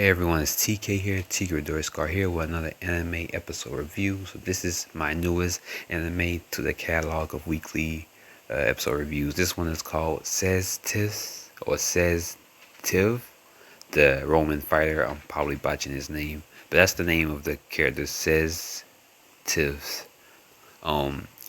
Hey everyone, it's TK here, TK Scar here with another anime episode review. So this is my newest anime to the catalog of weekly episode reviews. This one is called Cestv The Roman Fighter. I'm probably botching his name, but that's the name of the character, Cestv.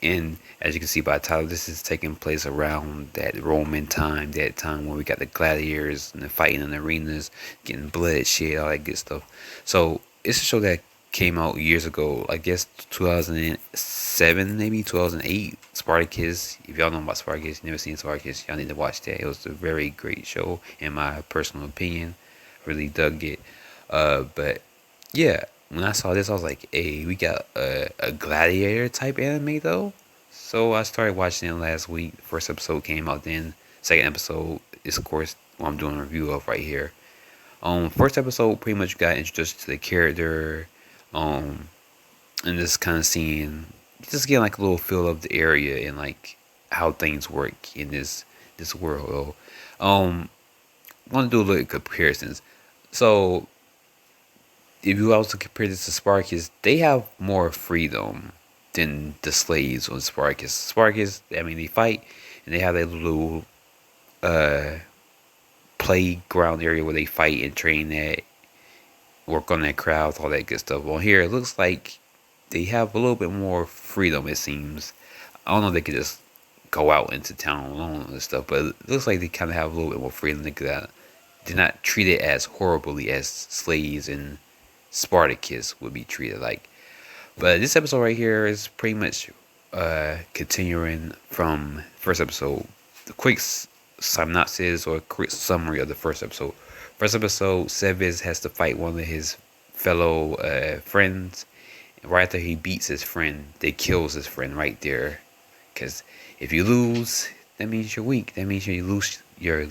And as you can see by the title, this is taking place around that Roman time, that time when we got the gladiators and the fighting in the arenas, getting bloodshed, all that good stuff. So it's a show that came out years ago, I guess 2007, maybe 2008. Spartacus. If y'all know about Spartacus, never seen Spartacus, y'all need to watch that. It was a very great show, in my personal opinion. Really dug it. But yeah, when I saw this, I was like, hey, we got a gladiator type anime though. So I started watching it last week. First episode came out then. Second episode is of course what I'm doing a review of right here. First episode pretty much got introduced to the character, and just kind of seeing, just getting like a little feel of the area and like how things work in this world. Want to do a little comparisons. So if you also compare this to Spartacus, they have more freedom than the slaves on Spartacus. Spartacus, I mean, they fight and they have that little uh, playground area where they fight and train at, work on their crowds, all that good stuff. On here, it looks like they have a little bit more freedom, it seems. I don't know if they could just go out into town alone and stuff, but it looks like they kind of have a little bit more freedom. They're not treated as horribly as slaves and Spartacus would be treated like. But this episode right here is pretty much continuing from first episode. The quick synopsis or quick summary of the first episode. First episode, Cestv has to fight one of his fellow friends. Right after he beats his friend, they kills his friend right there. Because if you lose, that means you're weak. That means you're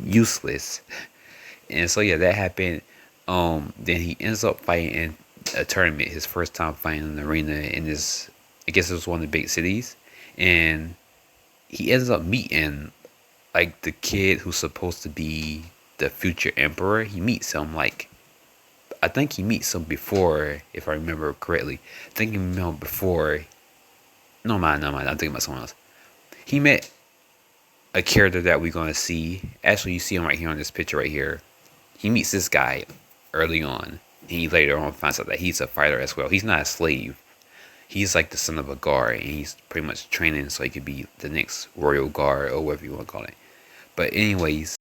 useless. And so yeah, that happened. Then he ends up fighting in a tournament, his first time fighting in the arena in this, I guess it was one of the big cities, and he ends up meeting like the kid who's supposed to be the future emperor. He meets him like, I think he meets him before, if I remember correctly. I think he met him before. No mind, I'm thinking about someone else. He met a character that we're gonna see. Actually, you see him right here on this picture right here. He meets this guy early on. He later on finds out that he's a fighter as well. He's not a slave. He's like the son of a guard, and he's pretty much training so he could be the next royal guard or whatever you want to call it. But anyways,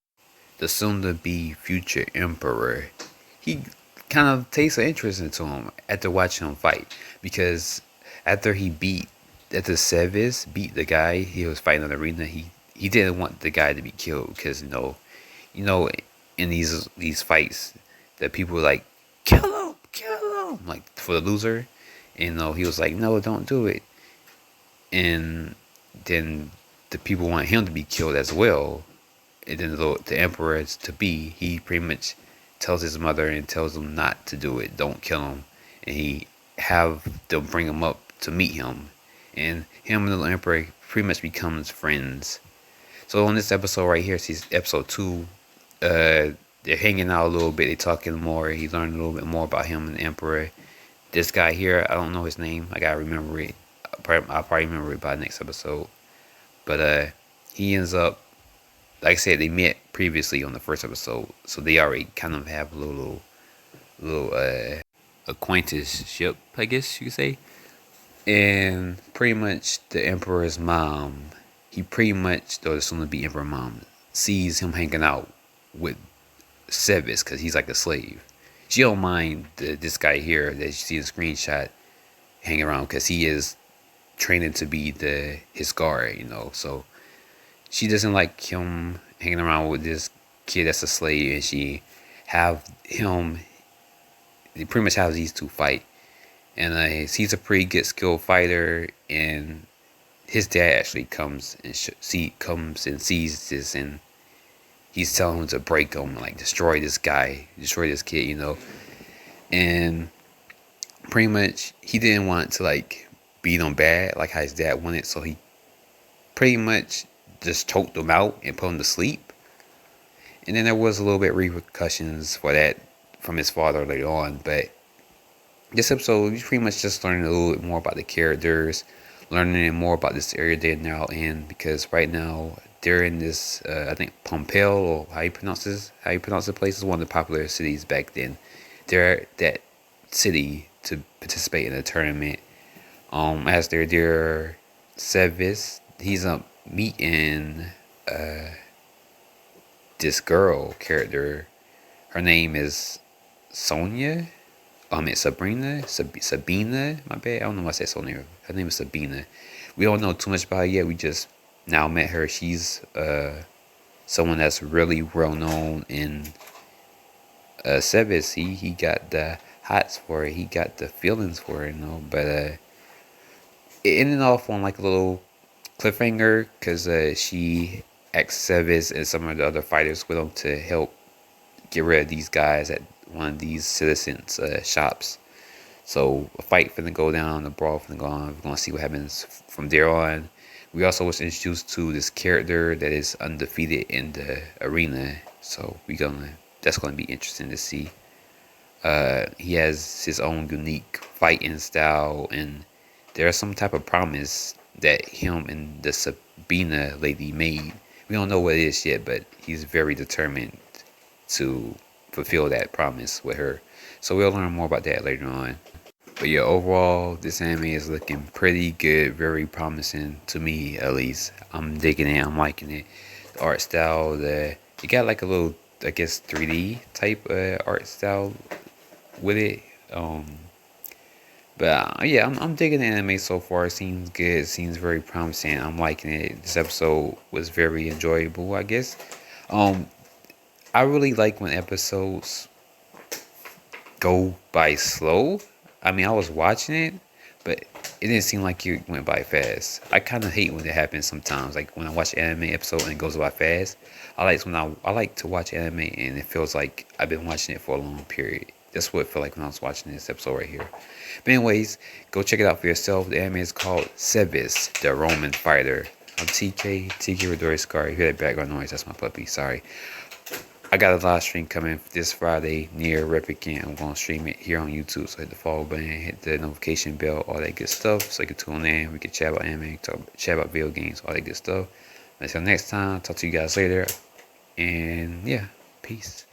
the soon-to-be future emperor, he kind of takes an interest into him after watching him fight, because after Cestv beat the guy he was fighting in the arena, he didn't want the guy to be killed because in these fights that people were like, kill him, like for the loser. And he was like, no, don't do it. And then the people want him to be killed as well. And then the emperor to be, he pretty much tells his mother and tells them not to do it, don't kill him. And he have them bring him up to meet him. And him and the emperor pretty much becomes friends. So on this episode right here, see episode 2, they're hanging out a little bit, they're talking more, he learned a little bit more about him and the emperor. This guy here, I don't know his name, I gotta remember it. I'll probably remember it by the next episode. But he ends up, like I said, they met previously on the first episode, so they already kind of have a little acquaintanceship, I guess you could say. And pretty much the emperor's mom, or the soon-to-be emperor mom, sees him hanging out with Cestv because he's like a slave. She don't mind this guy here that you see in the screenshot hanging around because he is training to be his guard, So she doesn't like him hanging around with this kid that's a slave, and she have him. They pretty much have these two fight, and he's a pretty good skilled fighter. And his dad actually comes and sees this, and he's telling him to break him, like destroy this kid, And pretty much he didn't want to like beat him bad like how his dad wanted, so he pretty much just choked him out and put him to sleep. And then there was a little bit repercussions for that from his father later on. But this episode, we pretty much just learning a little bit more about the characters, learning more about this area they're now in. Because right now they're in this, I think Pompeo, or how you pronounce the place, is one of the popular cities back then. They're at that city to participate in a tournament. As they're there, Sevis, he's meeting this girl character. Her name is Sonia. It's Sabina. My bad. I don't know why I said Sonia. Her name is Sabina. We don't know too much about her yet. We just now met her. She's someone that's really well known in Sevis. He got the hots for it. He got the feelings for it, you know. But it ended off on like a little cliffhanger because she asked Sevis and some of the other fighters with him to help get rid of these guys at one of these citizens' shops. So a fight finna go down, a brawl finna go on. We're gonna see what happens from there on. We also was introduced to this character that is undefeated in the arena. So that's gonna be interesting to see. He has his own unique fighting style, and there's some type of promise that him and the Sabina lady made. We don't know what it is yet, but he's very determined to fulfill that promise with her. So we'll learn more about that later on. But yeah, overall, this anime is looking pretty good, very promising to me at least. I'm digging it, I'm liking it. The art style, it got like a little, I guess, 3D type art style with it. But yeah, I'm digging the anime so far. It seems good. It seems very promising. I'm liking it. This episode was very enjoyable, I guess. Um, I really like when episodes go by slow. I mean, I was watching it, but it didn't seem like it went by fast. I kind of hate when it happens sometimes. Like when I watch an anime episode and it goes by fast. I like to watch anime and it feels like I've been watching it for a long period. That's what it felt like when I was watching this episode right here. But anyways, go check it out for yourself. The anime is called Cestv The Roman Fighter. I'm TK Rodori Scar. You hear that background noise? That's my puppy. Sorry. I got a live stream coming this Friday near Replicant. I'm going to stream it here on YouTube. So hit the follow button, hit the notification bell, all that good stuff. So you can tune in. We can chat about anime, chat about video games, all that good stuff. Until next time, talk to you guys later. And yeah, peace.